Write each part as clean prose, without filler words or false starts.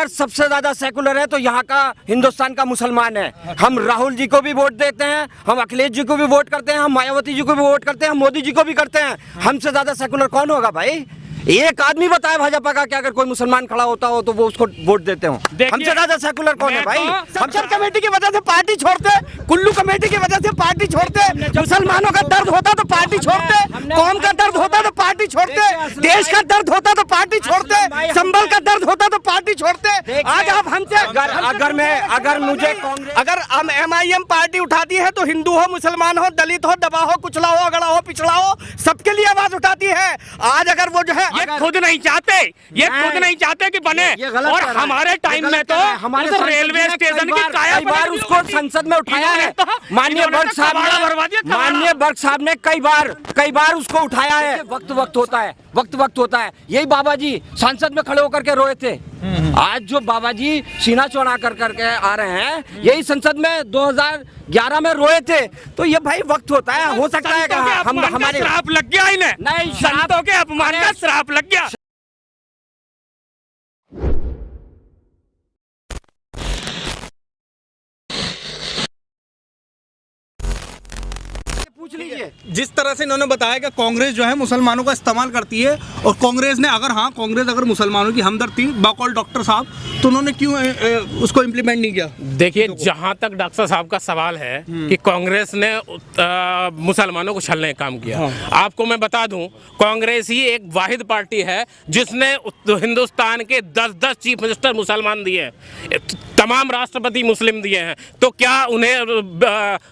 अगर सबसे ज्यादा सेकुलर है तो यहाँ का हिंदुस्तान का मुसलमान है। हम राहुल जी को भी वोट देते हैं, हम अखिलेश जी को भी वोट करते हैं, हम मायावती जी को भी वोट करते हैं, हम मोदी जी को भी करते हैं। हमसे ज्यादा सेकुलर कौन होगा भाई? एक आदमी बताया भाजपा का कि अगर कोई मुसलमान खड़ा होता हो तो वो उसको वोट देते हो। हमसे ज्यादा सेकुलर कौन है भाई? सच्चर कमेटी की वजह से पार्टी छोड़ते, कुल्लू कमेटी की वजह से पार्टी छोड़ते, मुसलमानों का दर्द होता तो पार्टी छोड़ते, कौम का दर्द होता तो पार्टी छोड़ते, देश का दर्द होता तो पार्टी छोड़ते, संबल का दर्द होता तो पार्टी छोड़ते। आज आप हमसे अगर हम MIM पार्टी उठाती है तो हिंदू हो, मुसलमान हो, दलित हो, दबा हो, कुचला हो, अगड़ा हो, पिछड़ा हो, सबके लिए आवाज उठाती है। आज अगर वो जो है ये खुद नहीं चाहते कि बने। और हमारे टाइम में तो हमारे रेलवे स्टेशन की काया बार उसको संसद में उठाया है। माननीय बर्ग साहब ने कई बार उसको उठाया है। वक्त होता है। यही बाबा जी संसद में खड़े होकर के रोए थे। आज जो बाबा जी सीना चौड़ा कर आ रहे हैं, यही संसद में 2011 में रोए थे। तो ये भाई वक्त होता है, हो सकता है कि हम हमारे श्राप लग गया इन्हें, नहीं संतों के अपमान का श्राप लग गया। पूछ लीजिए। जिस तरह से इन्होंने बताया कि कांग्रेस जो है मुसलमानों का इस्तेमाल करती है, और कांग्रेस अगर मुसलमानों की हमदर्द थी बकौल डॉक्टर साहब, तो उन्होंने क्यों उसको इम्प्लीमेंट नहीं किया? देखिए, जहां तक डॉक्टर साहब का सवाल है कि कांग्रेस ने मुसलमानों को छलने का काम किया, आपको मैं बता दूं, कांग्रेस ही एक वाहिद पार्टी है जिसने हिंदुस्तान के 10-10 चीफ मिनिस्टर मुसलमान दिए हैं, तमाम राष्ट्रपति मुस्लिम दिए हैं। तो क्या उन्हें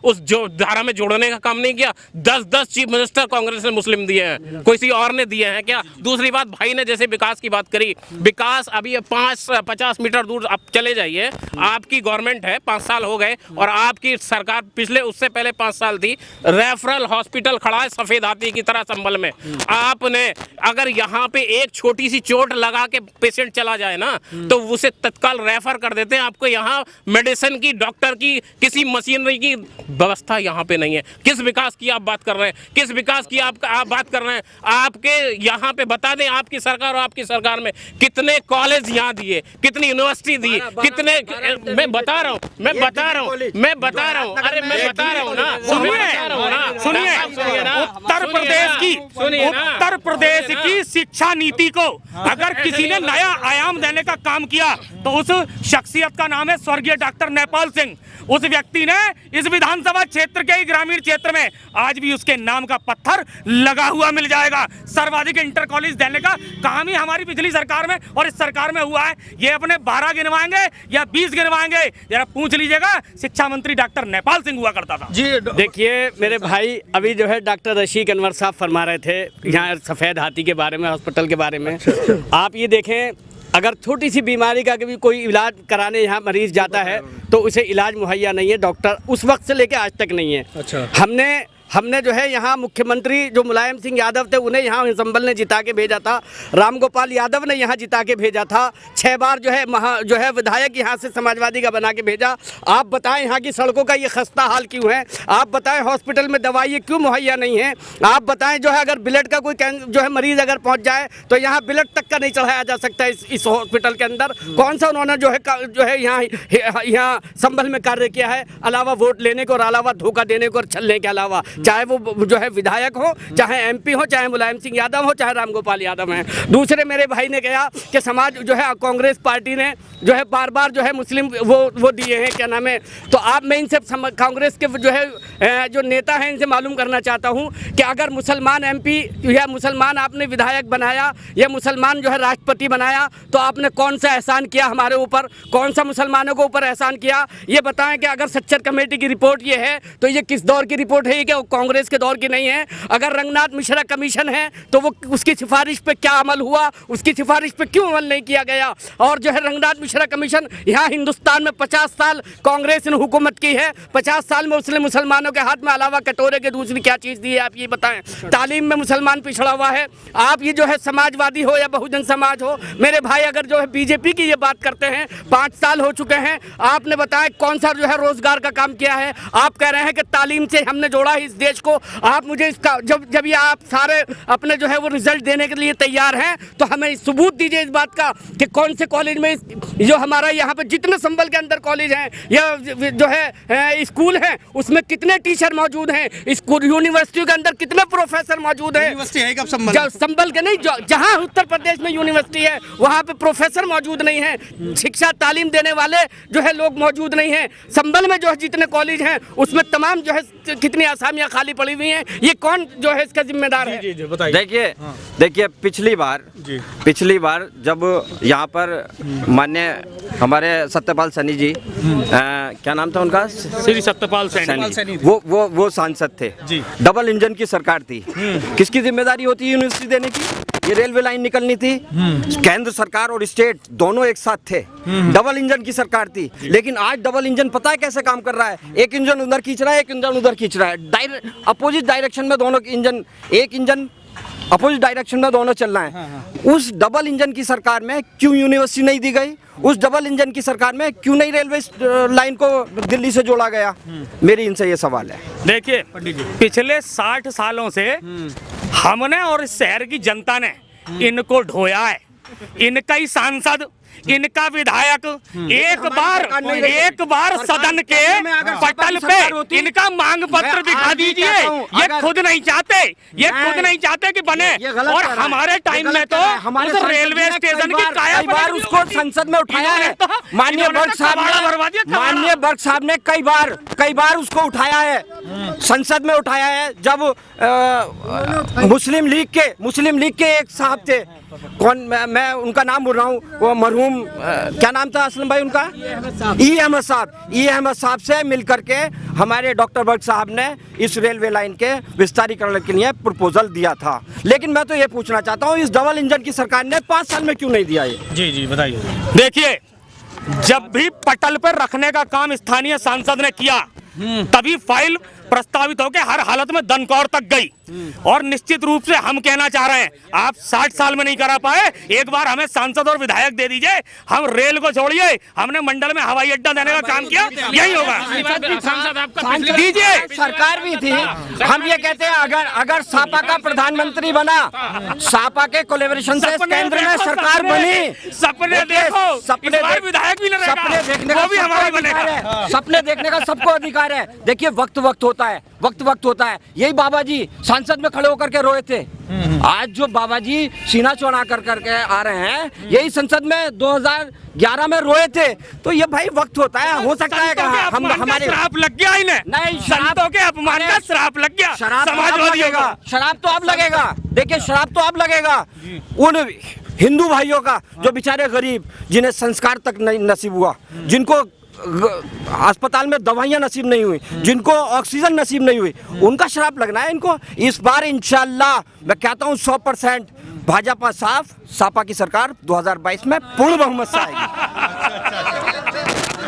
उस जो धारा में जोड़ने का काम नहीं किया? 10-10 चीफ मिनिस्टर कांग्रेस ने मुस्लिम दिए हैं, किसी और ने दिए हैं क्या? दूसरी बात, भाई ने जैसे विकास की बात करी, विकास अभी 50 मीटर दूर आप चले जाइए, आपकी गवर्नमेंट है, 5 साल हो गए, और आपकी सरकार पिछले उससे पहले 5 साल थी, रेफरल हॉस्पिटल खड़ा है सफेद हाथी की तरह संभल में। आपने अगर यहाँ पे एक छोटी सी चोट लगा के पेशेंट चला जाए ना, तो उसे तत्काल रेफर कर देते हैं। आपको यहाँ मेडिसिन की, डॉक्टर की, किसी मशीनरी की व्यवस्था यहाँ पे नहीं है। किस विकास की आप बात कर रहे हैं? किस विकास की आप बात कर रहे हैं? आपके यहाँ पे बता दें, आपकी सरकार और आपकी सरकार में कितने कॉलेज यहाँ दिए, कितनी यूनिवर्सिटी दी, कितने, मैं बता रहा हूँ अरे मैं बता रहा हूँ ना, सुनिए, उत्तर प्रदेश की शिक्षा नीति को अगर किसी ने नया आयाम देने का काम किया तो उस शख्सियत का नाम है स्वर्गीय डॉक्टर नेपाल सिंह। उस व्यक्ति ने इस विधानसभा क्षेत्र के ग्रामीण क्षेत्र में आज भी उसके नाम का पत्थर लगा हुआ मिल जाएगा। सर्वाधिक इंटर कॉलेज देने का काम ही हमारी पिछली सरकार में और इस सरकार में हुआ है। ये अपने 12 गिनवाएंगे या 20 गिनवाएंगे, जरा पूछ लीजिएगा। शिक्षा मंत्री डॉक्टर नेपाल सिंह हुआ करता था जी। देखिए मेरे भाई, अभी जो है डॉक्टर रशीक अनवर साहब फरमा रहे थे यहाँ सफ़ेद हाथी के बारे में, हॉस्पिटल के बारे में। आप ये देखें, अगर छोटी सी बीमारी का भी कोई इलाज कराने यहाँ मरीज जाता है तो उसे इलाज मुहैया नहीं है, डॉक्टर उस वक्त से लेकर आज तक नहीं है। अच्छा। हमने जो है यहाँ मुख्यमंत्री जो मुलायम सिंह यादव थे, उन्हें यहाँ संभल ने जिता के भेजा था। राम गोपाल यादव ने यहाँ जिता के भेजा था। 6 बार जो है विधायक यहाँ से समाजवादी का बना के भेजा। आप बताएं यहाँ की सड़कों का ये खस्ता हाल क्यों है? आप बताएं हॉस्पिटल में दवाई क्यों मुहैया नहीं है? आप बताएं जो है अगर ब्लड का कोई जो है मरीज़ अगर पहुँच जाए तो यहाँ ब्लड तक का नहीं चढ़ाया जा सकता इस हॉस्पिटल के अंदर। कौन सा उन्होंने जो है यहाँ संभल में कार्य किया है, अलावा वोट लेने को और अलावा धोखा देने को और छलने के अलावा? चाहे वो जो है विधायक हो, चाहे MP हो, चाहे मुलायम सिंह यादव हो, चाहे राम गोपाल यादव हैं। दूसरे मेरे भाई ने कहा कि समाज जो है कांग्रेस पार्टी ने जो है बार जो है मुस्लिम वो दिए हैं, क्या नाम है। तो आप मैं इनसे कांग्रेस के जो है जो नेता हैं इनसे मालूम करना चाहता हूँ कि अगर मुसलमान MP या मुसलमान आपने विधायक बनाया या मुसलमान जो है राष्ट्रपति बनाया तो आपने कौन सा एहसान किया हमारे ऊपर? कौन सा मुसलमानों को ऊपर एहसान किया? ये बताएं कि अगर सच्चर कमेटी की रिपोर्ट ये है तो ये किस दौर की रिपोर्ट है? क्या कांग्रेस के दौर की नहीं है? अगर रंगनाथ मिश्रा कमीशन है तो वो उसकी सिफारिश पे क्या अमल हुआ? उसकी सिफारिश पे क्यों अमल नहीं किया गया? और जो है रंगनाथ मिश्रा कमीशन, यहाँ हिंदुस्तान में 50 साल कांग्रेस ने हुकूमत की है, 50 साल में उसने मुसलमानों के हाथ में अलावा कटोरे के दूसरी क्या चीज़ दी है? आप ये बताएं। तालीम में मुसलमान पिछड़ा हुआ है। आप ये जो है समाजवादी हो या बहुजन समाज हो, मेरे भाई अगर जो है BJP की ये बात करते हैं, 5 साल हो चुके हैं, आपने बताया कौन सा जो है रोजगार का काम किया है? आप कह रहे हैं कि तालीम से हमने जोड़ा ही इस देश को। आप मुझे इसका जब ये आप सारे अपने जो है वो रिजल्ट देने के लिए तैयार हैं तो हमें सबूत दीजिए इस बात का कि कौन से कॉलेज में जो हमारा यहाँ पे जितने संभल के अंदर कॉलेज हैं या जो है स्कूल हैं उसमें कितने टीचर मौजूद हैं, स्कूल यूनिवर्सिटी के अंदर कितने प्रोफेसर मौजूद हैं। यूनिवर्सिटी है कब संभल? संभल के नहीं, जहाँ उत्तर प्रदेश में यूनिवर्सिटी है वहाँ पे प्रोफेसर मौजूद नहीं है, शिक्षा तालीम देने वाले जो है लोग मौजूद नहीं हैं। संभल में जो है जितने कॉलेज हैं उसमें तमाम जो है कितनी आसामियाँ खाली पड़ी हुई हैं। ये कौन जो है इसका जिम्मेदार है? जी बताइए। देखिए पिछली बार जब यहाँ पर माननीय हमारे सत्यपाल सैनी जी, क्या नाम था उनका? श्री सत्यपाल सैनी, वो सांसद थे जी। डबल इंजन की सरकार थी। किसकी जिम्मेदारी होती है यूनिवर्सिटी देने की? ये रेलवे लाइन निकलनी थी, केंद्र सरकार और स्टेट दोनों एक साथ थे, डबल इंजन की सरकार थी। लेकिन आज डबल इंजन पता है कैसे काम कर रहा है? एक इंजन उधर खींच रहा है, एक इंजन उधर खींच रहा है, अपोजिट डायरेक्शन में दोनों इंजन, एक इंजन अपोजिट डायरेक्शन में दोनों चल रहा है। उस डबल इंजन की सरकार में क्यों यूनिवर्सिटी नहीं दी गई? उस डबल इंजन की सरकार में क्यों नहीं रेलवे लाइन को दिल्ली से जोड़ा गया? मेरी इनसे ये सवाल है। देखिए पिछले 60 सालों से हमने और इस शहर की जनता ने इनको ढोया है। इनका ही सांसद, इनका विधायक एक बार सदन के पटल पे इनका मांग पत्र दिखा दीजिए। ये खुद नहीं चाहते, ये खुद नहीं चाहते कि बने। और हमारे टाइम में तो उस रेलवे स्टेशन की काया बार उसको संसद में उठाया है। माननीय बर्ग साहब ने कई बार उसको उठाया है, संसद में उठाया है। जब मुस्लिम लीग के एक साहब थे, कौन, मैं उनका नाम बोल रहा हूँ, वो मरहूम क्या नाम था असलम भाई उनका? ई अहमद साहब से मिलकर के हमारे डॉक्टर बर्ग साहब ने इस रेलवे लाइन के विस्तारीकरण के लिए प्रपोजल दिया था। लेकिन मैं तो ये पूछना चाहता हूँ इस डबल इंजन की सरकार ने 5 साल में क्यों नहीं दिया ये? जी बताइए। देखिए जब भी पटल पर रखने का काम स्थानीय सांसद ने किया तभी फाइल प्रस्तावित होकर हर हालत में दनकौर तक गई। और निश्चित रूप से हम कहना चाह रहे हैं आप 60 साल में नहीं करा पाए, एक बार हमें सांसद और विधायक दे दीजिए। हम रेल को छोड़िए, हमने मंडल में हवाई अड्डा देने का काम किया, यही होगा। दीजिए, सरकार भी थी। हम ये कहते हैं अगर सापा का प्रधानमंत्री बना, सापा के कोलैबोरेशन से केंद्र में सरकार बनी, सपने देखो, सपने विधायक भी सपने देखने का भी हमारा अधिकार है, सपने देखने का सबको अधिकार है। देखिए वक्त होता है। यही बाबा जी संसद में खड़े होकर के रोए थे। आज जो बाबा जी सीना चौड़ा कर करके आ रहे हैं, यही संसद में 2011 में रोए थे। तो ये भाई वक्त होता है, हो सकता है हम हमारे श्राप लग गया इन्हें। नहीं, संतों के अपमान का श्राप लग गया। शराब तो अब लगेगा। देखिए शराब तो अब लगेगा उन हिंदू भाइयों का जो बेचारे गरीब, जिन्हें संस्कार तक नहीं नसीब हुआ, जिनको अस्पताल में दवाइयां नसीब नहीं हुई, जिनको ऑक्सीजन नसीब नहीं हुई, उनका शराब लगना है इनको। इस बार इंशाल्लाह मैं कहता हूं 100% भाजपा सापा की सरकार 2022 में पूर्ण बहुमत से आएगी।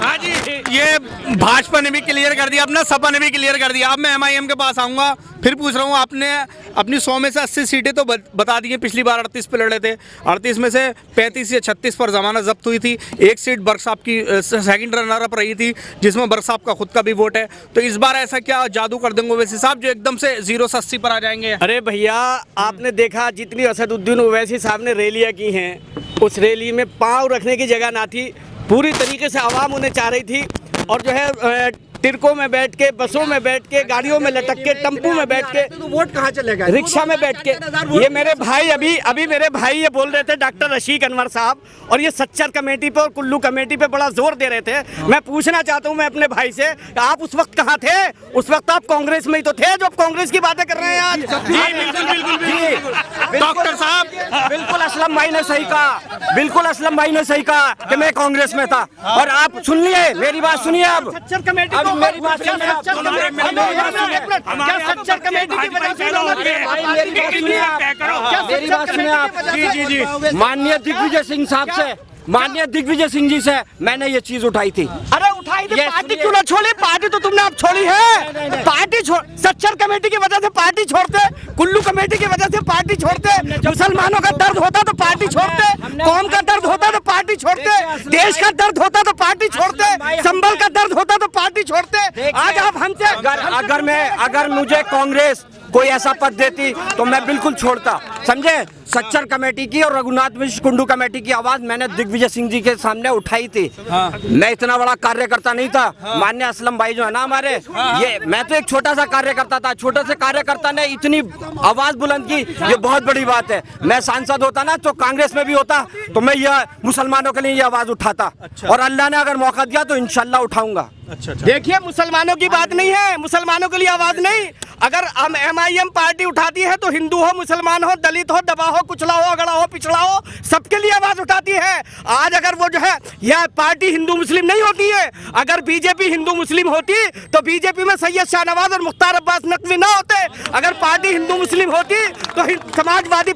हाँ जी, ये भाजपा ने भी क्लियर कर दिया अपना, सपा ने भी क्लियर कर दिया। अब मैं MIM के पास आऊँगा, फिर पूछ रहा हूँ, आपने अपनी 100 में से 80 सीटें तो बता दी हैं। पिछली बार 38 पे लड़े थे, 38 में से 35 या 36 पर जमानत जब्त हुई थी। एक सीट बर्ग साहब की सेकंड रनर अप रही थी, जिसमें बर्ग साहब का खुद का भी वोट है। तो इस बार ऐसा क्या जादू कर देंगे ओवैसी साहब जो एकदम से 0 से 80 पर आ जाएंगे? अरे भैया, आपने देखा जितनी असदुद्दीन ओवैसी साहब ने रैलियाँ की हैं, उस रैली में पाँव रखने की जगह ना थी। पूरी तरीके से आवाम उन्हें चाह रही थी और जो है टिरकों में बैठ के, बसों में बैठ के, गाड़ियों में लटक के, टेम्पू में बैठ के, तो वोट कहाँ चलेगा? रिक्शा में बैठ के। ये मेरे भाई अभी मेरे भाई ये बोल रहे थे, डॉक्टर रशीक अनवर साहब, और ये सच्चर कमेटी पे और कुल्लू कमेटी पे बड़ा जोर दे रहे थे। मैं पूछना चाहता हूँ मैं अपने भाई से, आप उस वक्त कहाँ थे? उस वक्त आप कांग्रेस में ही तो थे, जो आप कांग्रेस की बातें कर रहे हैं आज। डॉक्टर साहब, बिल्कुल असलम भाई ने सही कहा, कि मैं कांग्रेस में था। और आप सुन लिए, मेरी बात सुनिए। अब सच्चर कमेटी को मेरी बात सुनिए, माननीय दिग्विजय सिंह जी से मैंने ये चीज उठाई थी। अरे उठाई ये पार्टी सुनिए। क्यों ना छोड़ी? पार्टी तो तुमने अब छोड़ी है। पार्टी छोड़, सच्चर कमेटी की वजह से पार्टी छोड़ते, कुल्लू कमेटी की वजह से पार्टी छोड़ते, मुसलमानों का दर्द होता तो पार्टी छोड़ते, कौम का दर्द होता तो पार्टी छोड़ते, देश का दर्द होता तो पार्टी छोड़ते, संबल का दर्द होता तो पार्टी छोड़ते। आज आप हमसे अगर मुझे कांग्रेस कोई ऐसा पद देती तो मैं बिल्कुल छोड़ता, समझे। सच्चर कमेटी की और रघुनाथ मिश्र कुंडू कमेटी की आवाज मैंने दिग्विजय सिंह जी के सामने उठाई थी। मैं इतना बड़ा कार्यकर्ता नहीं था। मान्य असलम भाई जो है ना हमारे, ये मैं तो एक छोटा सा कार्यकर्ता था। छोटे से कार्यकर्ता ने इतनी आवाज बुलंद की, ये बहुत बड़ी बात है। मैं सांसद होता ना तो कांग्रेस में भी होता तो मैं यह मुसलमानों के लिए ये आवाज उठाता। और अल्लाह ने अगर मौका दिया तो इंशाल्लाह उठाऊंगा। देखिए, मुसलमानों की बात नहीं है, मुसलमानों के लिए आवाज नहीं। अगर हम MIM पार्टी उठाती है तो हिंदू हो, मुसलमान हो, दलित हो, दबा हो, कुचला हो, अगड़ा हो, पिछड़ा हो, सबके लिए आवाज उठाती है। आज अगर वो जो है यह पार्टी हिंदू मुस्लिम नहीं होती है, अगर बीजेपी हिंदू मुस्लिम होती तो बीजेपी में सैयद शाहनवाज और मुख्तार अब्बास नकवी ना होते। अगर पार्टी हिंदू मुस्लिम होती तो समाजवादी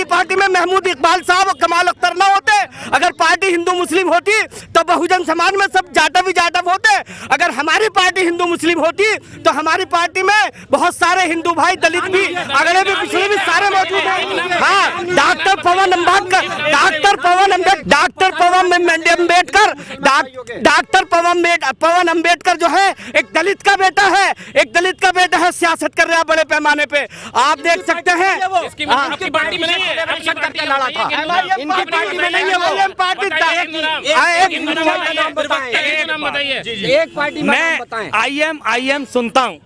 पार्टी में महमूद इकबाल साहब और कमाल अख्तर ना होते। अगर पार्टी हिंदू मुस्लिम होती तो बहुजन समाज में सब जाटव ही जाटव होते। अगर हमारी पार्टी हिंदू मुस्लिम होती तो हमारी पार्टी में बहुत सारे हिंदू भाई, दलित भी, अगले भी, पिछले भी सारे मौजूद हैं। हाँ, डॉक्टर पवन अम्बेडकर जो है एक दलित का बेटा है, सियासत कर रहा है बड़े पैमाने पे। आप देख सकते हैं इसकी आपकी पार्टी में नहीं है, इनकी पार्टी में नहीं है वो। एक नाम बताइए। एक पार्टी में नाम बताएं। मैं IM सुनता हूँ।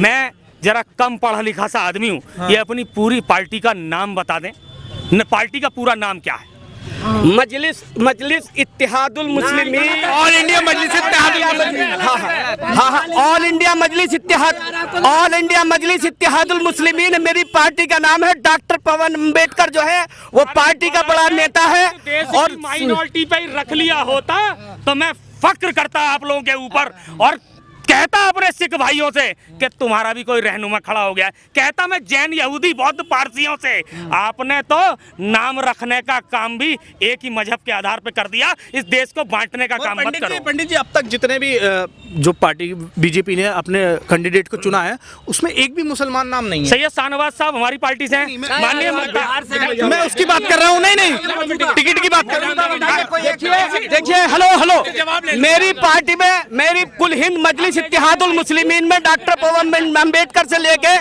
मैं जरा कम पढ़ा लिखा सा आदमी हूँ। ये अपनी पूरी पार्टी का नाम बता दें। पार्टी का पूरा नाम क्या है? मजलिस इत्तेहादुल मुस्लिमीन, ऑल इंडिया मजलिस ऑल इंडिया मजलिस इत्तेहादुल मुस्लिमीन मेरी पार्टी का नाम है। डॉक्टर पवन अम्बेडकर जो है वो पार्टी का बड़ा नेता है। और माइनॉरिटी पे ही रख लिया होता तो मैं फक्र करता आप लोगों के ऊपर और कहता अपने सिख भाइयों से कि तुम्हारा भी कोई रहनुमा खड़ा हो गया। कहता मैं जैन, यहूदी, बौद्ध, पारसियों से। आपने तो नाम रखने का काम भी एक ही मजहब के आधार पे कर दिया। इस देश को बांटने का काम मत करो। पंडित जी, अब तक जितने भी जो पार्टी बीजेपी ने अपने कैंडिडेट को चुना है उसमें एक भी मुसलमान नाम नहीं है। सैयद शाहनवाज साहब हमारी पार्टी से हैं। माननीय मैं उसकी बात कर रहा हूँ। नहीं, टिकट की बात कर रहा हूँ। देखिए, हेलो, मेरी पार्टी में, मेरी कुल हिंद मजलिस इत्तेहादुल मुस्लिमीन में डॉक्टर पवन अम्बेडकर से लेके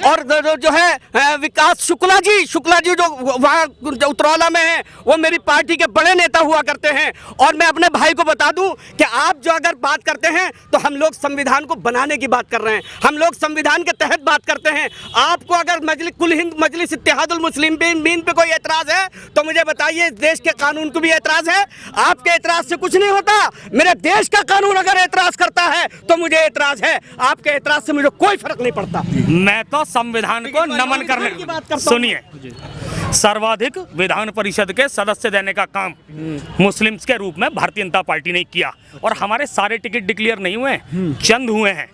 और जो है विकास शुक्ला जी जो वहाँ उतरौला में है, वो मेरी पार्टी के बड़े नेता हुआ करते हैं। और मैं अपने भाई को बता दूं कि आप जो अगर बात करते हैं तो हम लोग संविधान को बनाने की बात कर रहे हैं, हम लोग संविधान के तहत बात करते हैं। आपको अगर कुल हिंद मजलिस इत्तेहादुल मुस्लिमीन पे कोई एतराज है तो मुझे बताइए। देश के कानून को भी एतराज है। आपके एतराज से कुछ नहीं होता। मेरे देश का कानून अगर एतराज करता है तो मुझे एतराज है। आपके एतराज से मुझे कोई फर्क नहीं पड़ता। मैं तो संविधान को नमन करने की बात करता हूं। सुनिए, सर्वाधिक विधान परिषद के सदस्य देने का काम मुस्लिम्स के रूप में भारतीय जनता पार्टी ने किया और हमारे सारे टिकट डिक्लेयर नहीं हुए, चंद हुए हैं।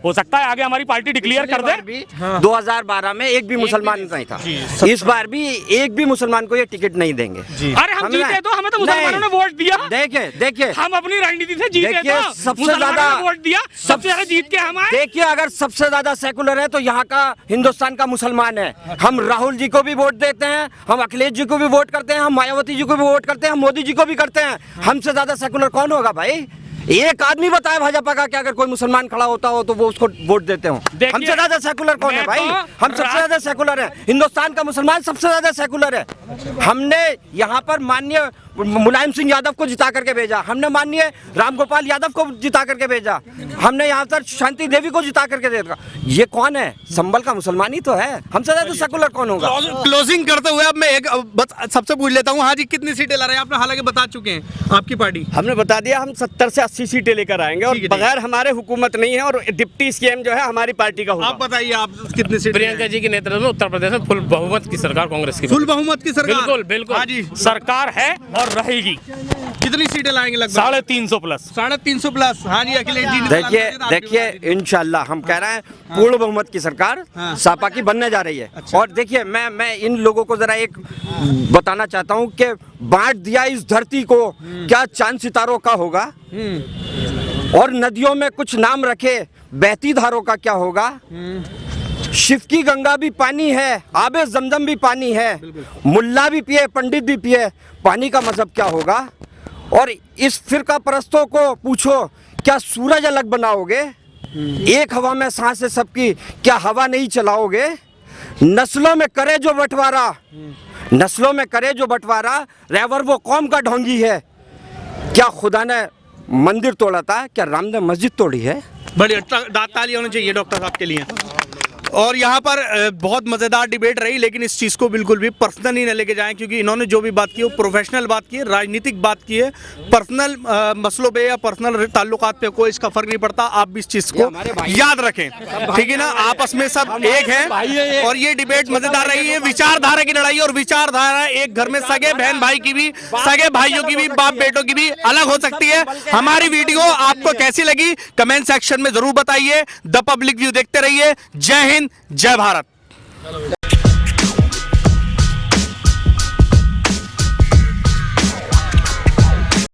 हो सकता है आगे हमारी पार्टी डिक्लेयर कर दे। 2012 में एक भी मुसलमान नहीं था। इस बार भी एक भी मुसलमान को ये टिकट नहीं देंगे। अरे हम जीते तो, हमें तो मुसलमानों ने वोट दिया। देखिए हम अपनी रणनीति से जीते तो, सबसे ज्यादा वोट दिया, सबसे ज्यादा जीत के हम आए। देखिए, अगर सबसे ज्यादा सेकुलर है तो यहाँ का हिंदुस्तान का मुसलमान है। हम राहुल जी को भी वोट देते हैं, हम अखिलेश जी को भी वोट करते हैं, हम मायावती जी को भी वोट करते हैं, हम मोदी जी को भी करते हैं। हमसे ज्यादा सेकुलर कौन होगा भाई? एक आदमी बताए भाजपा का कि अगर कोई मुसलमान खड़ा होता हो तो वो उसको वोट देते हो। हमसे ज्यादा सेकुलर कौन है भाई? हम सबसे ज्यादा सेकुलर है। हिंदुस्तान का मुसलमान सबसे ज्यादा सेकुलर है। हमने यहाँ पर माननीय मुलायम सिंह यादव को जिता करके भेजा, हमने माननीय रामगोपाल यादव को जिता करके भेजा, हमने यहाँ पर शांति देवी को जिता करके भेजा। ये कौन है? संबल का मुसलमान ही तो है। हमसे ज्यादा सेकुलर कौन होगा? क्लोजिंग करते हुए अब मैं एक सबसे पूछ लेता हूँ। हाँ जी, कितनी सीटें ला रहे हैं? आपने हालांकि बता चुके हैं आपकी पार्टी। हमने बता दिया, हम 70 से 80 सीटें लेकर आएंगे और बगैर हमारे हुकूमत नहीं है और डिप्टी सीएम जो है हमारी पार्टी का होगा। आप बताइए, आप कितनी सीट? प्रियंका जी के नेतृत्व में उत्तर प्रदेश में फुल बहुमत की सरकार कांग्रेस की। फुल बहुमत की सरकार? बिल्कुल बिल्कुल। हाँ जी, सरकार है और रहेगी। कितनी सीटें लाएंगे लगभग? 350 प्लस। 350 प्लस। हाँ जी अखिलेश जी ने देखिए तो आप भी देखिए बता दीजिए। इंशाल्लाह हम कह रहे हैं पूर्ण बहुमत की सरकार सपा की बनने जा रही है। और देखिए मैं इन लोगों को जरा एक बताना चाहता हूँ कि बांट दिया इस धरती को क्या चांद सितारों का होगा, और नदियों में कुछ नाम रखे बहती धारों का क्या होगा। शिव की गंगा भी पानी है, आबे जमजम भी पानी है, मुल्ला भी पिए पंडित भी पिए, पानी का मजहब क्या होगा। और इस फिरका परस्तों को पूछो क्या सूरज अलग बनाओगे, एक हवा में सांस है सबकी क्या हवा नहीं चलाओगे। नस्लों में करे जो बंटवारा, नस्लों में करे जो बंटवारा, रैवर वो कौम का ढोंगी है। क्या खुदा ने मंदिर तोड़ा था, क्या राम ने मस्जिद तोड़ी है। बढ़िया, ताली होनी चाहिए डॉक्टर साहब के लिए। और यहाँ पर बहुत मज़ेदार डिबेट रही, लेकिन इस चीज़ को बिल्कुल भी पर्सनली न लेके जाएं, क्योंकि इन्होंने जो भी बात की वो प्रोफेशनल बात की है, राजनीतिक बात की है। पर्सनल मसलों पे या पर्सनल ताल्लुकात पे कोई इसका फ़र्क नहीं पड़ता। आप भी इस चीज़ को याद रखें, ठीक है ना। आपस में सब एक हैं और ये डिबेट मज़ेदार रही है। विचारधारा की लड़ाई, और विचारधारा एक घर में सगे बहन भाई की भी, सगे भाइयों की भी, बाप बेटों की भी अलग हो सकती है। हमारी वीडियो आपको कैसी लगी कमेंट सेक्शन में ज़रूर बताइए। द पब्लिक व्यू देखते रहिए। जय हिंद, जय भारत।